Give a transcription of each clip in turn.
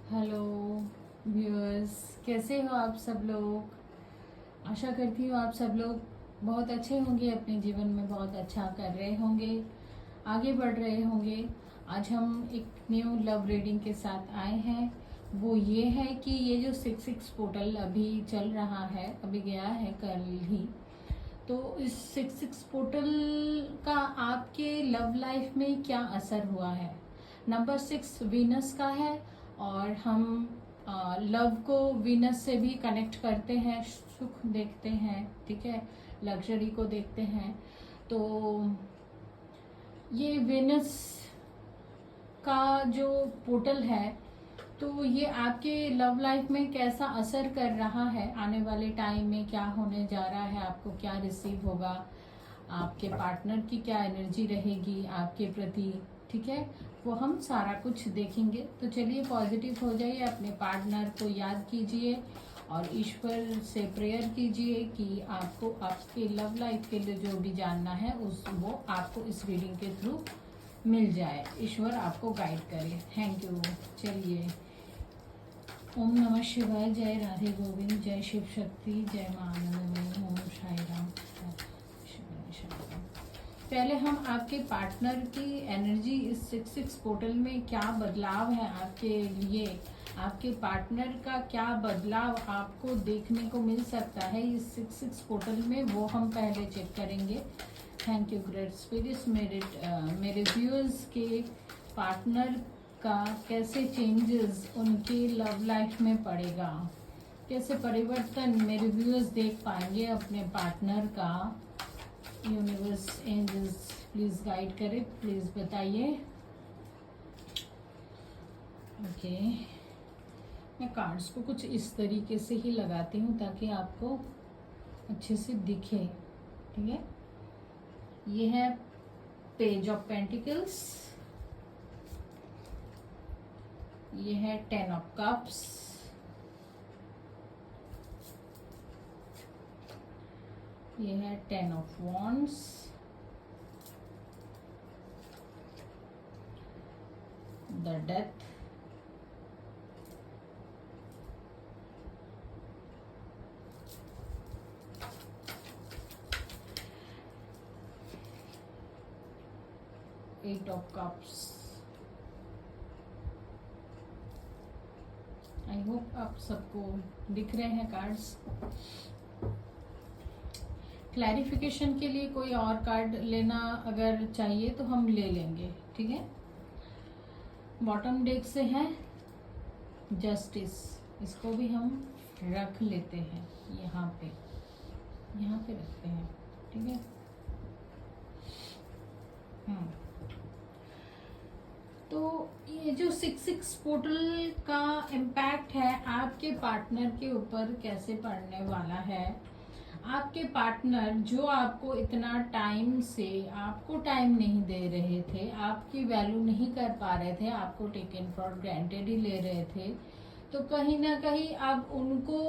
Hello viewers, कैसे हो आप सब लोग। आशा करती हूँ आप सब लोग बहुत अच्छे होंगे, अपने जीवन में बहुत अच्छा कर रहे होंगे, आगे बढ़ रहे होंगे। आज हम एक न्यू लव रीडिंग के साथ आए हैं। वो ये है कि ये जो 66 पोर्टल अभी चल रहा है, अभी गया है कल ही, तो इस 66 पोर्टल का आपके लव लाइफ में क्या असर हुआ है। नंबर 6 वीनस का है और हम लव को वीनस से भी कनेक्ट करते हैं, सुख देखते हैं, ठीक है, लग्जरी को देखते हैं। तो ये वीनस का जो पोर्टल है, तो ये आपके लव लाइफ में कैसा असर कर रहा है, आने वाले टाइम में क्या होने जा रहा है, आपको क्या रिसीव होगा, आपके पार्टनर की क्या एनर्जी रहेगी आपके प्रति, ठीक है, वो हम सारा कुछ देखेंगे। तो चलिए पॉजिटिव हो जाइए, अपने पार्टनर को याद कीजिए और ईश्वर से प्रेयर कीजिए कि आपको आपके लव लाइफ के लिए जो भी जानना है वो आपको इस रीडिंग के थ्रू मिल जाए। ईश्वर आपको गाइड करे। Thank you. चलिए, ओम नमः शिवाय, जय राधे गोविंद, जय शिव शक्ति, जय मां आनंदमयी, ओम साई राम। पहले हम आपके पार्टनर की एनर्जी, इस 66 पोर्टल में क्या बदलाव है आपके लिए, आपके पार्टनर का क्या बदलाव आपको देखने को मिल सकता है इस 66 पोर्टल में, वो हम पहले चेक करेंगे। Thank you great spirits. मेरे व्यूअर्स के पार्टनर का कैसे चेंजेस उनकी लव लाइफ में पड़ेगा, कैसे परिवर्तन मेरे व्यूअर्स देख पाएंगे अपने पार्टनर का। यूनिवर्स एंजल्स प्लीज गाइड करें, प्लीज बताइए। ओके, मैं कार्ड्स को कुछ इस तरीके से ही लगाती हूँ ताकि आपको अच्छे से दिखे, ठीक है। ये है पेज ऑफ पेंटिकल्स, ये है 10 ऑफ कप्स, ये है 10 of wands, the death, eight of cups. I hope आप सबको दिख रहे हैं कार्ड्स। क्लैरिफिकेशन के लिए कोई और कार्ड लेना अगर चाहिए तो हम ले लेंगे, ठीक है। बॉटम डेक से है जस्टिस, इसको भी हम रख लेते हैं, यहाँ पे रखते हैं, ठीक है। तो ये जो 66 पोर्टल का इम्पैक्ट है आपके पार्टनर के ऊपर कैसे पड़ने वाला है। आपके पार्टनर जो आपको इतना टाइम से आपको टाइम नहीं दे रहे थे, आपकी वैल्यू नहीं कर पा रहे थे, आपको टेकन फॉर ग्रांटेड ही ले रहे थे, तो कहीं ना कहीं अब उनको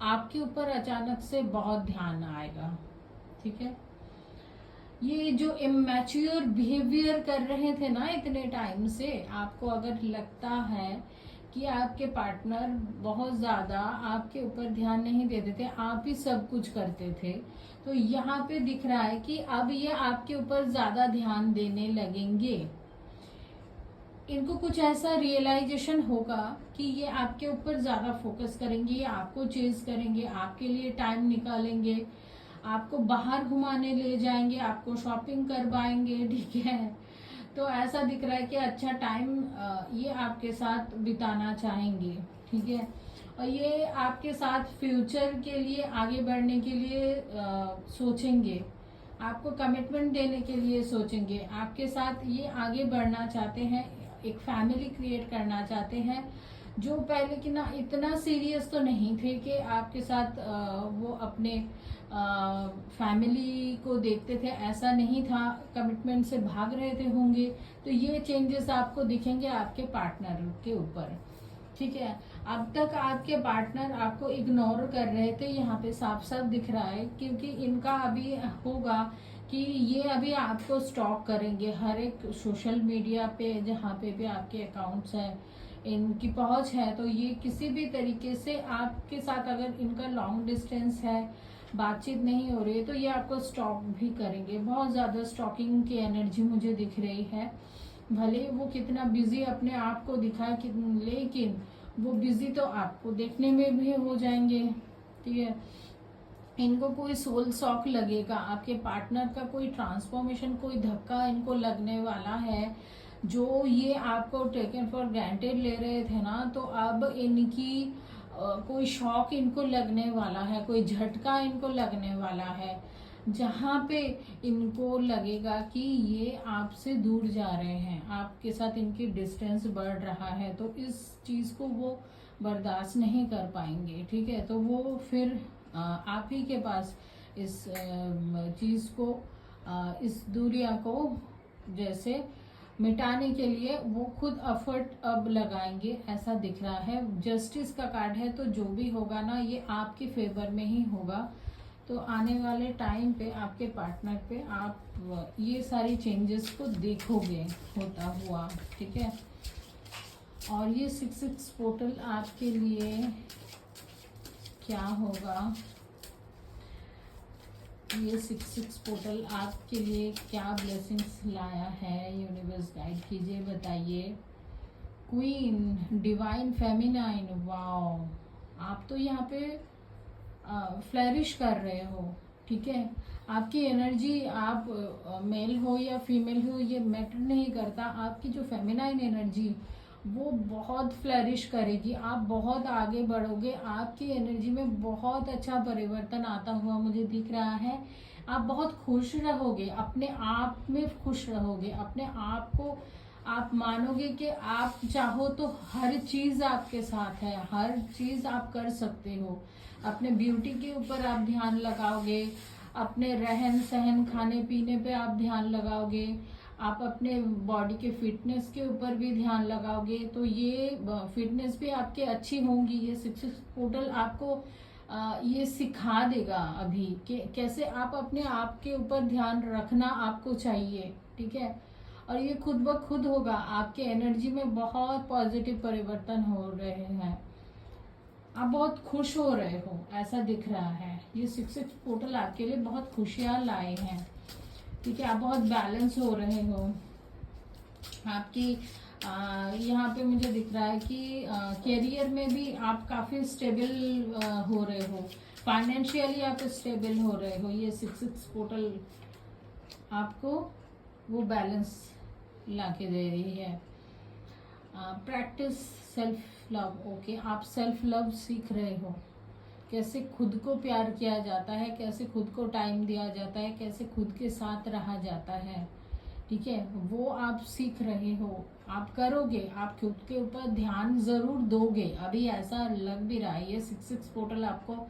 आपके ऊपर अचानक से बहुत ध्यान आएगा, ठीक है। ये जो इमेच्योर बिहेवियर कर रहे थे ना इतने टाइम से, आपको अगर लगता है कि आपके पार्टनर बहुत ज़्यादा आपके ऊपर ध्यान नहीं देते थे, आप ही सब कुछ करते थे, तो यहाँ पे दिख रहा है कि अब ये आपके ऊपर ज़्यादा ध्यान देने लगेंगे। इनको कुछ ऐसा रियलाइजेशन होगा कि ये आपके ऊपर ज़्यादा फोकस करेंगे, ये आपको चेज करेंगे, आपके लिए टाइम निकालेंगे, आपको बाहर घुमाने ले जाएंगे, आपको शॉपिंग करवाएंगे, ठीक है। तो ऐसा दिख रहा है कि अच्छा टाइम ये आपके साथ बिताना चाहेंगे, ठीक है। और ये आपके साथ फ्यूचर के लिए, आगे बढ़ने के लिए सोचेंगे, आपको कमिटमेंट देने के लिए सोचेंगे, आपके साथ ये आगे बढ़ना चाहते हैं, एक फैमिली क्रिएट करना चाहते हैं। जो पहले कि ना इतना सीरियस तो नहीं थे कि आपके साथ वो अपने फैमिली को देखते थे, ऐसा नहीं था, कमिटमेंट से भाग रहे थे होंगे, तो ये चेंजेस आपको दिखेंगे आपके पार्टनर के ऊपर, ठीक है। अब तक आपके पार्टनर आपको इग्नोर कर रहे थे, यहाँ पे साफ साफ दिख रहा है, क्योंकि इनका अभी होगा कि ये अभी आपको स्टॉक करेंगे हर एक सोशल मीडिया पे, जहाँ पे भी आपके अकाउंट्स हैं, इनकी पहुंच है, तो ये किसी भी तरीके से आपके साथ अगर इनका लॉन्ग डिस्टेंस है, बातचीत नहीं हो रही है, तो ये आपको स्टॉक भी करेंगे। बहुत ज़्यादा स्टॉकिंग की एनर्जी मुझे दिख रही है। भले वो कितना बिजी अपने आप को दिखाए लेकिन वो बिजी तो आपको देखने में भी हो जाएंगे। ठीक है, इनको कोई सोल शॉक लगेगा, आपके पार्टनर का कोई ट्रांसफॉर्मेशन, कोई धक्का इनको लगने वाला है। जो ये आपको टेकन फॉर ग्रांटेड ले रहे थे ना, तो अब इनकी कोई शॉक इनको लगने वाला है, कोई झटका इनको लगने वाला है, जहाँ पे इनको लगेगा कि ये आपसे दूर जा रहे हैं, आपके साथ इनकी डिस्टेंस बढ़ रहा है, तो इस चीज को वो बर्दाश्त नहीं कर पाएंगे। ठीक है, तो वो फिर आप ही के पास इस चीज को, इस दूरिया को जैसे मिटाने के लिए वो खुद एफर्ट अब लगाएंगे, ऐसा दिख रहा है। जस्टिस का कार्ड है, तो जो भी होगा ना ये आपके फेवर में ही होगा। तो आने वाले टाइम पे आपके पार्टनर पे आप ये सारी चेंजेस को देखोगे होता हुआ। ठीक है, और ये 6-6 पोर्टल आपके लिए क्या होगा, ये 6-6 पोर्टल आपके लिए क्या ब्लेसिंग्स लाया है, यूनिवर्स गाइड कीजिए, बताइए। क्वीन, डिवाइन फेमिनाइन, वाओ, आप तो यहाँ पे फ्लरिश कर रहे हो। ठीक है, आपकी एनर्जी, आप मेल हो या फीमेल हो ये मैटर नहीं करता, आपकी जो फेमिनाइन एनर्जी वो बहुत फ्लरिश करेगी, आप बहुत आगे बढ़ोगे, आपकी एनर्जी में बहुत अच्छा परिवर्तन आता हुआ मुझे दिख रहा है। आप बहुत खुश रहोगे, अपने आप में खुश रहोगे, अपने आप को आप मानोगे कि आप चाहो तो हर चीज आपके साथ है, हर चीज आप कर सकते हो। अपने ब्यूटी के ऊपर आप ध्यान लगाओगे, अपने रहन सहन खाने पीने पे आप ध्यान लगाओगे, आप अपने बॉडी के फिटनेस के ऊपर भी ध्यान लगाओगे, तो ये फिटनेस भी आपकी अच्छी होंगी। ये 6-6 पोर्टल आपको ये सिखा देगा अभी कि कैसे आप अपने आप के ऊपर ध्यान रखना आपको चाहिए। ठीक है, और ये खुद ब खुद होगा, आपके एनर्जी में बहुत पॉजिटिव परिवर्तन हो रहे हैं, आप बहुत खुश हो रहे हो, ऐसा दिख रहा है। ये 6-6 पोर्टल आपके लिए बहुत खुशियां लाए हैं। ठीक है, आप बहुत बैलेंस हो रहे हो। आपकी यहाँ पे मुझे दिख रहा है कि करियर में भी आप काफी स्टेबल हो रहे हो, फाइनेंशियली आप स्टेबल हो रहे हो। ये 6-6 पोर्टल आपको वो बैलेंस लाके दे रही है। प्रैक्टिस सेल्फ लव, ओके, आप सेल्फ लव सीख रहे हो, कैसे खुद को प्यार किया जाता है, कैसे खुद को टाइम दिया जाता है, कैसे खुद के साथ रहा जाता है। ठीक है, वो आप सीख रहे हो, आप करोगे, आप खुद के ऊपर ध्यान जरूर दोगे। अभी ऐसा लग भी रहा है ये 6-6 पोर्टल आपको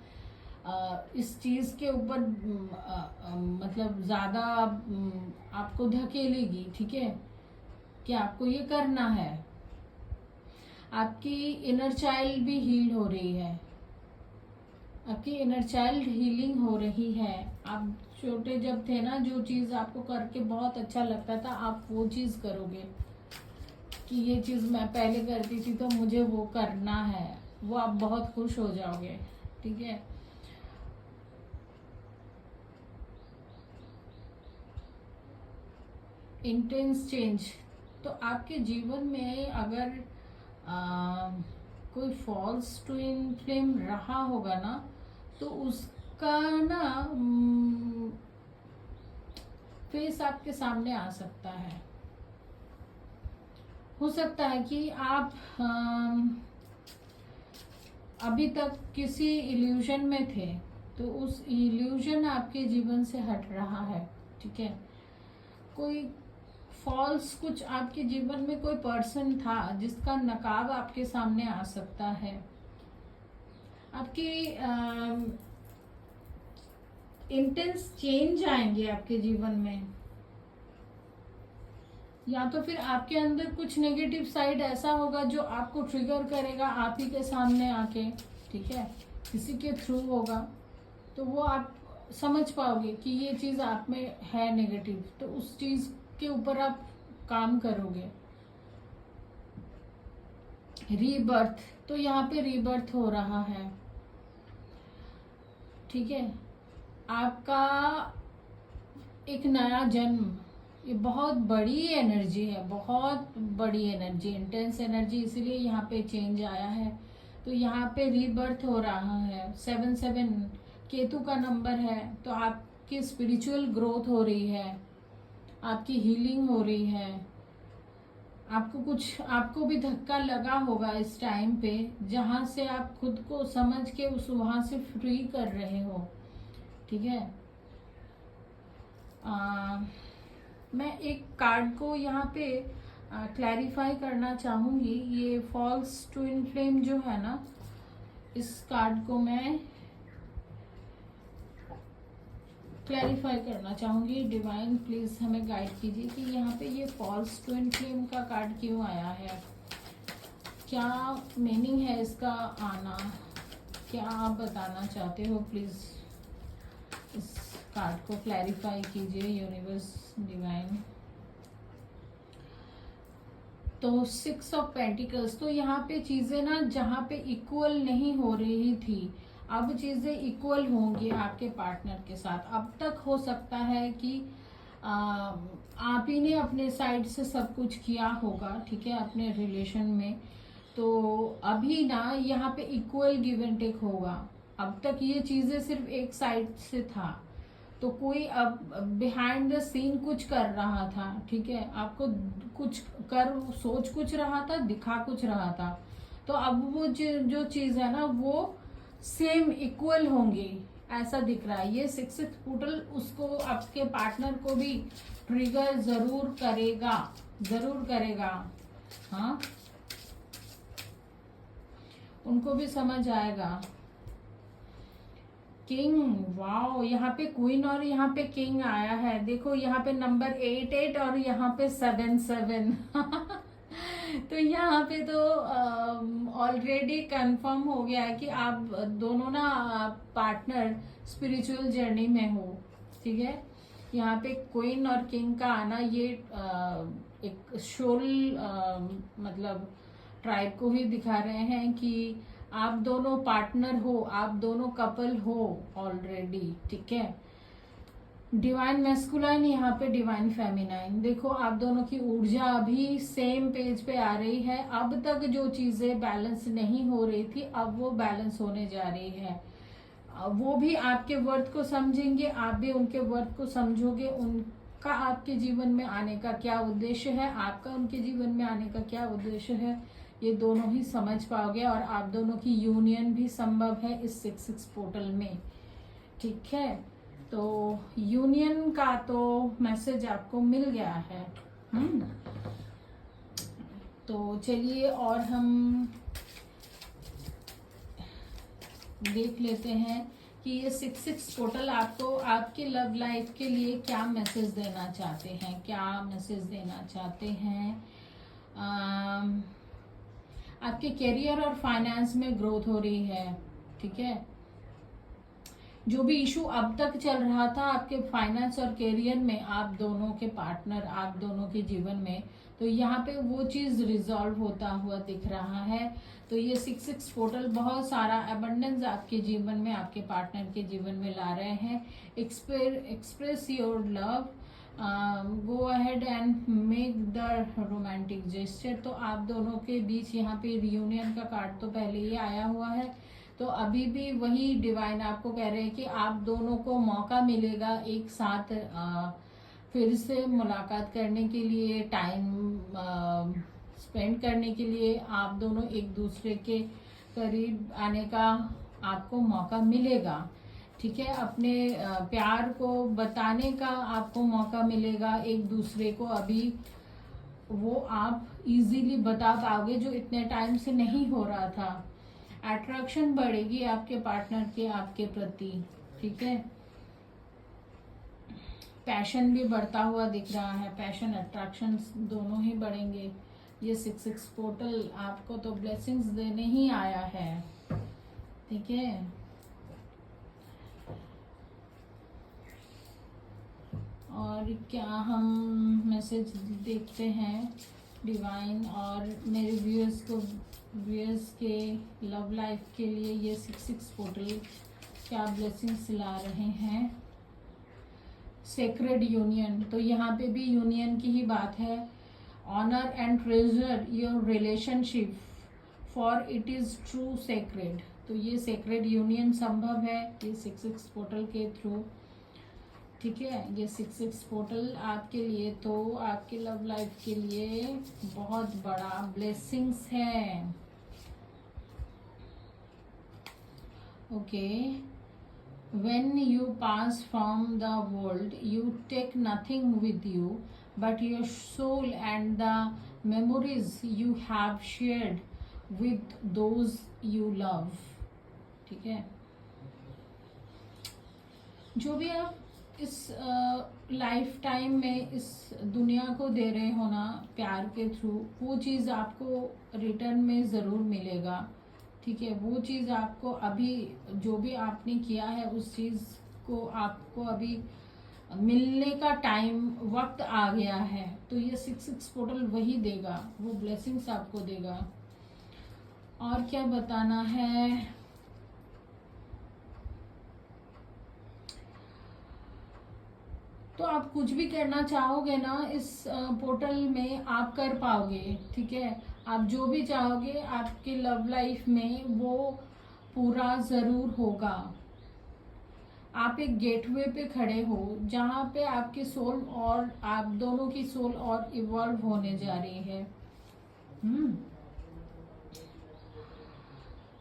इस चीज के ऊपर मतलब ज्यादा आपको धकेलेगी। ठीक है, कि आपको ये करना है। आपकी इनर चाइल्ड भी हील हो रही है, आपकी इनर चाइल्ड हीलिंग हो रही है। आप छोटे जब थे ना, जो चीज आपको करके बहुत अच्छा लगता था, आप वो चीज करोगे कि ये चीज मैं पहले करती थी तो मुझे वो करना है, वो आप बहुत खुश हो जाओगे। ठीक है, इंटेंस चेंज, तो आपके जीवन में अगर कोई फॉल्स ट्विन फ्लेम रहा होगा ना, तो उसका ना फेस आपके सामने आ सकता है। हो सकता है कि आप अभी तक किसी इल्यूजन में थे, तो उस इल्यूजन आपके जीवन से हट रहा है। ठीक है, कोई फॉल्स, कुछ आपके जीवन में कोई पर्सन था जिसका नकाब आपके सामने आ सकता है। आपकी इंटेंस चेंज आएंगे आपके जीवन में, या तो फिर आपके अंदर कुछ नेगेटिव साइड ऐसा होगा जो आपको ट्रिगर करेगा आप ही के सामने आके। ठीक है, किसी के थ्रू होगा, तो वो आप समझ पाओगे कि ये चीज आप में है नेगेटिव, तो उस चीज के ऊपर आप काम करोगे। रीबर्थ, तो यहाँ पे रीबर्थ हो रहा है, ठीक है। आपका एक नया जन्म, ये बहुत बड़ी एनर्जी है, बहुत बड़ी एनर्जी, इंटेंस एनर्जी, इसीलिए यहाँ पे चेंज आया है। तो यहाँ पे रीबर्थ हो रहा है। 7-7 केतु का नंबर है, तो आपकी स्पिरिचुअल ग्रोथ हो रही है, आपकी हीलिंग हो रही है। आपको भी धक्का लगा होगा इस टाइम पे, जहां से आप खुद को समझ के उस वहां से फ्री कर रहे हो, ठीक है। मैं एक कार्ड को यहाँ पे क्लैरिफाई करना चाहूंगी। ये फॉल्स ट्विन फ्लेम जो है ना, इस कार्ड को मैं क्लैरिफाई करना चाहूंगी। डिवाइन प्लीज हमें गाइड कीजिए कि यहाँ पे ये फॉल्स ट्विन फ्लेम का कार्ड क्यों आया है, क्या मीनिंग है इसका आना, क्या आप बताना चाहते हो। प्लीज इस कार्ड को क्लैरिफाई कीजिए यूनिवर्स डिवाइन। तो 6 ऑफ पेंटिकल्स, तो यहाँ पे चीजें ना जहाँ पे इक्वल नहीं हो रही थी, अब चीजें इक्वल होंगी आपके पार्टनर के साथ। अब तक हो सकता है कि आप ही ने अपने साइड से सब कुछ किया होगा, ठीक है, अपने रिलेशन में। तो अभी ना यहाँ पे इक्वल गिव एंड टेक होगा। अब तक ये चीजें सिर्फ एक साइड से था, तो कोई अब बिहाइंड द सीन कुछ कर रहा था, ठीक है, आपको कुछ कर सोच कुछ रहा था, दिखा कुछ रहा था। तो अब वो जो चीज है ना, वो सेम इक्वल होंगे, ऐसा दिख रहा है। ये 6 पोर्टल उसको, आपके पार्टनर को भी ट्रिगर जरूर करेगा, जरूर करेगा। हाँ, उनको भी समझ आएगा। किंग, वाओ, यहाँ पे क्वीन और यहाँ पे किंग आया है। देखो यहाँ पे नंबर 8-8 और यहाँ पे 7-7 तो यहाँ पे तो ऑलरेडी कंफर्म हो गया है कि आप दोनों ना पार्टनर स्पिरिचुअल जर्नी में हो, ठीक है। यहाँ पे क्वीन और किंग का आना, ये एक शोल मतलब ट्राइब को ही दिखा रहे हैं कि आप दोनों पार्टनर हो, आप दोनों कपल हो ऑलरेडी, ठीक है। डिवाइन मैस्कुलाइन, यहाँ पे डिवाइन फेमिनाइन। देखो आप दोनों की ऊर्जा अभी सेम पेज पे आ रही है। अब तक जो चीजें बैलेंस नहीं हो रही थी, अब वो बैलेंस होने जा रही है। वो भी आपके वर्थ को समझेंगे, आप भी उनके वर्थ को समझोगे। उनका आपके जीवन में आने का क्या उद्देश्य है, आपका उनके जीवन में आने का क्या उद्देश्य है, ये दोनों ही समझ पाओगे। और आप दोनों की यूनियन भी संभव है इस 6 पोर्टल में, ठीक है। तो यूनियन का तो मैसेज आपको मिल गया है। तो चलिए और हम देख लेते हैं कि ये 6 पोर्टल आपको आपके लव लाइफ के लिए क्या मैसेज देना चाहते हैं, क्या मैसेज देना चाहते हैं। आपके करियर और फाइनेंस में ग्रोथ हो रही है, ठीक है। जो भी इशू अब तक चल रहा था आपके फाइनेंस और करियर में, आप दोनों के पार्टनर, आप दोनों के जीवन में, तो यहाँ पे वो चीज रिजॉल्व होता हुआ दिख रहा है। तो ये 6 पोर्टल बहुत सारा अबंडेंस आपके जीवन में, आपके पार्टनर के जीवन में ला रहे हैं। Express your love, go ahead and make the romantic gesture. तो आप दोनों के बीच यहाँ पे रियूनियन का कार्ड तो पहले ही आया हुआ है, तो अभी भी वही डिवाइन आपको कह रहे हैं कि आप दोनों को मौका मिलेगा एक साथ फिर से मुलाकात करने के लिए, टाइम स्पेंड करने के लिए। आप दोनों एक दूसरे के करीब आने का आपको मौका मिलेगा, ठीक है। अपने प्यार को बताने का आपको मौका मिलेगा एक दूसरे को। अभी वो आप इजीली बता पाओगे, जो इतने टाइम से नहीं हो रहा था। अट्रैक्शन बढ़ेगी आपके पार्टनर के आपके प्रति, ठीक है। पैशन भी बढ़ता हुआ दिख रहा है, पैशन अट्रैक्शन दोनों ही बढ़ेंगे। ये 6 पोर्टल आपको तो ब्लेसिंग्स देने ही आया है, ठीक है। और क्या हम मैसेज देखते हैं डिवाइन और मेरे व्यूअर्स के लव लाइफ के लिए ये 6 पोर्टल क्या ब्लेसिंग्स ला रहे हैं। सेक्रेड यूनियन, तो यहाँ पे भी यूनियन की ही बात है। Honour and treasure your relationship for it is true sacred, तो ये सेक्रेड यूनियन संभव है ये 6 पोर्टल के थ्रू। ठीक है, ये 6 पोर्टल आपके लिए, तो आपके लव लाइफ के लिए बहुत बड़ा ब्लेसिंग्स है। Okay, when you pass from the world you take nothing with you but your soul and the memories you have shared with those you love। ठीक है, जो भी आप इस लाइफ टाइम में इस दुनिया को दे रहे हो ना प्यार के थ्रू, वो चीज़ आपको रिटर्न में ज़रूर मिलेगा। ठीक है, वो चीज़ आपको अभी जो भी आपने किया है उस चीज़ को आपको अभी मिलने का टाइम वक्त आ गया है। तो ये 6 पोर्टल वही देगा, वो ब्लेसिंग्स आपको देगा। और क्या बताना है, तो आप कुछ भी करना चाहोगे ना इस पोर्टल में आप कर पाओगे। ठीक है, आप जो भी चाहोगे आपके लव लाइफ में वो पूरा ज़रूर होगा। आप एक गेटवे पे खड़े हो जहाँ पे आपकी सोल और आप दोनों की सोल और इवॉल्व होने जा रही है।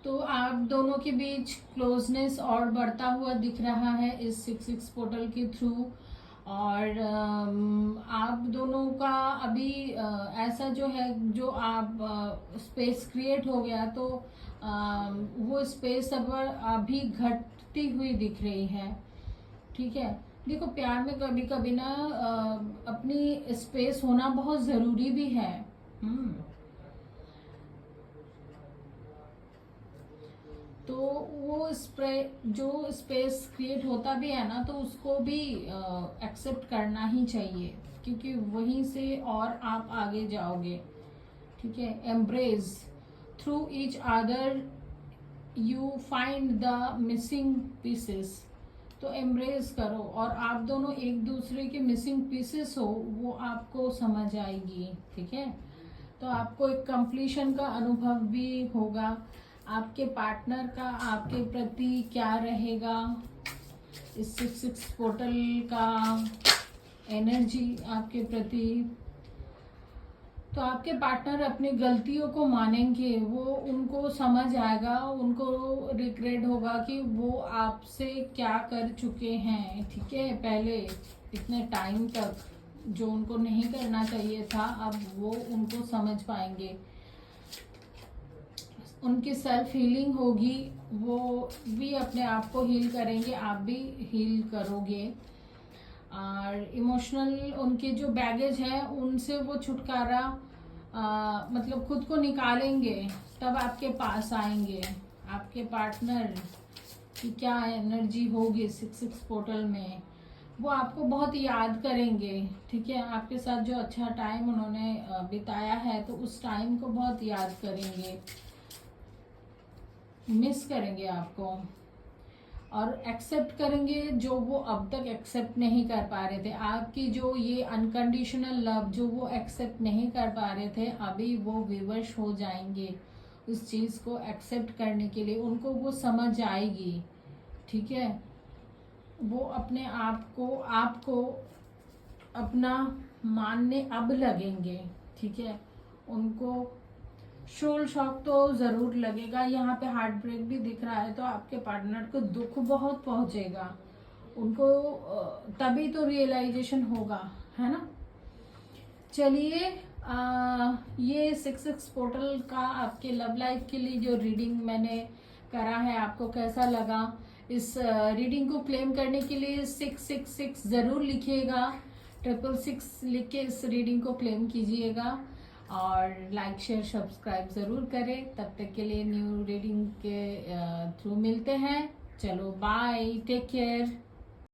तो आप दोनों के बीच क्लोजनेस और बढ़ता हुआ दिख रहा है इस 6 पोर्टल के थ्रू। और आप दोनों का अभी ऐसा जो है, जो आप स्पेस क्रिएट हो गया, तो वो स्पेस अब अभी घटती हुई दिख रही है। ठीक है, देखो प्यार में कभी कभी ना अपनी स्पेस होना बहुत ज़रूरी भी है। तो वो जो स्पेस क्रिएट होता भी है ना, तो उसको भी एक्सेप्ट करना ही चाहिए, क्योंकि वहीं से और आप आगे जाओगे। ठीक है, embrace through each other you find the missing pieces, तो एम्ब्रेस करो और आप दोनों एक दूसरे के मिसिंग पीसेस हो वो आपको समझ आएगी। ठीक है, तो आपको एक कंप्लीशन का अनुभव भी होगा। आपके पार्टनर का आपके प्रति क्या रहेगा, इस 6 पोर्टल का एनर्जी आपके प्रति, तो आपके पार्टनर अपनी गलतियों को मानेंगे, वो उनको समझ आएगा, उनको रिग्रेट होगा कि वो आपसे क्या कर चुके हैं। ठीक है, पहले इतने टाइम तक जो उनको नहीं करना चाहिए था, अब वो उनको समझ पाएंगे। उनकी सेल्फ हीलिंग होगी, वो भी अपने आप को हील करेंगे, आप भी हील करोगे। और इमोशनल उनके जो बैगेज है उनसे वो छुटकारा मतलब खुद को निकालेंगे, तब आपके पास आएंगे। आपके पार्टनर की क्या एनर्जी होगी 6 पोर्टल में, वो आपको बहुत याद करेंगे। ठीक है, आपके साथ जो अच्छा टाइम उन्होंने बिताया है, तो उस टाइम को बहुत याद करेंगे, मिस करेंगे आपको, और एक्सेप्ट करेंगे जो वो अब तक एक्सेप्ट नहीं कर पा रहे थे। आपकी जो ये अनकंडीशनल लव जो वो एक्सेप्ट नहीं कर पा रहे थे, अभी वो विवश हो जाएंगे उस चीज़ को एक्सेप्ट करने के लिए, उनको वो समझ आएगी। ठीक है, वो अपने आपको अपना मानने अब लगेंगे। ठीक है, उनको सोल शॉक तो ज़रूर लगेगा, यहाँ पे हार्ट ब्रेक भी दिख रहा है, तो आपके पार्टनर को दुख बहुत पहुँचेगा, उनको तभी तो रियलाइजेशन होगा, है ना। चलिए, ये 6 पोर्टल का आपके लव लाइफ के लिए जो रीडिंग मैंने करा है, आपको कैसा लगा। इस रीडिंग को क्लेम करने के लिए 666 ज़रूर लिखिएगा, 666 लिख के इस रीडिंग को क्लेम कीजिएगा, और लाइक शेयर सब्सक्राइब ज़रूर करें। तब तक के लिए न्यू रीडिंग के थ्रू मिलते हैं। चलो बाय, टेक केयर।